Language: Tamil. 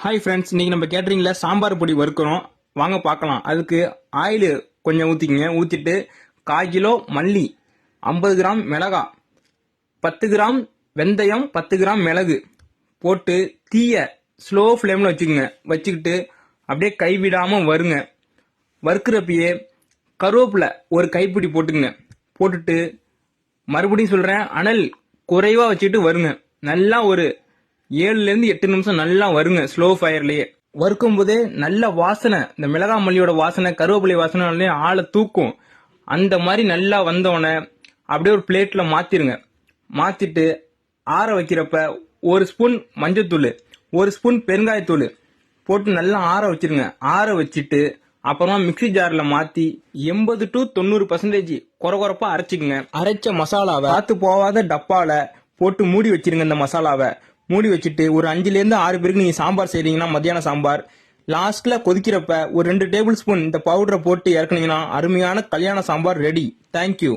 ஹாய் ஃப்ரெண்ட்ஸ், இன்னைக்கு நம்ம கேட்டரிங்கில் சாம்பார் பொடி வறுக்கிறோம். வாங்க பார்க்கலாம். அதுக்கு ஆயில் கொஞ்சம் ஊற்றிக்கங்க. ஊற்றிட்டு 1/4 கிலோ மல்லி, 50 கிராம் மிளகா, 10 கிராம் வெந்தயம், 10 கிராம் மிளகு போட்டு தீய ஸ்லோ ஃப்ளேமில் வச்சுக்கோங்க. வச்சுக்கிட்டு அப்படியே கைவிடாமல் வருங்க. வறுக்கிறப்பயே கருவேப்பிலை ஒரு கைப்பிடி போட்டுக்குங்க. போட்டுட்டு மறுபடியும் சொல்கிறேன், அனல் குறைவாக வச்சுட்டு வருங்க. நல்லா ஒரு 7லேருந்து 8 நிமிஷம் நல்லா வருங்க ஸ்லோ ஃபயர்லயே. வறுக்கும் போதே நல்ல வாசனை, இந்த மிளகா மல்லியோட வாசனை, கருவேப்பிலை வாசனை ஆளை தூக்கும். அந்த மாதிரி நல்லா வந்தோடனே அப்படியே ஒரு பிளேட்ல மாத்திருங்க. மாத்திட்டு ஆற வைக்கிறப்ப 1 ஸ்பூன் மஞ்சத்தூள், 1 ஸ்பூன் பெருங்காயத்தூள் போட்டு நல்லா ஆற வச்சிருங்க. ஆற வச்சுட்டு அப்புறமா மிக்சி ஜார்ல மாத்தி 80 to 90% குறகுறப்பா அரைச்சிக்குங்க. அரைச்ச மசாலாவை காத்து போகாத டப்பால போட்டு மூடி வச்சிருங்க. இந்த மசாலாவை மூடி வச்சுட்டு ஒரு 5லேருந்து 6 பேருக்கு நீங்க சாம்பார் செய்றீங்கன்னா மத்தியான சாம்பார் லாஸ்ட்ல கொதிக்கிறப்ப ஒரு 2 டேபிள் ஸ்பூன் இந்த பவுடரை போட்டு இறக்குனீங்கன்னா அருமையான கல்யாண சாம்பார் ரெடி. தேங்க்யூ.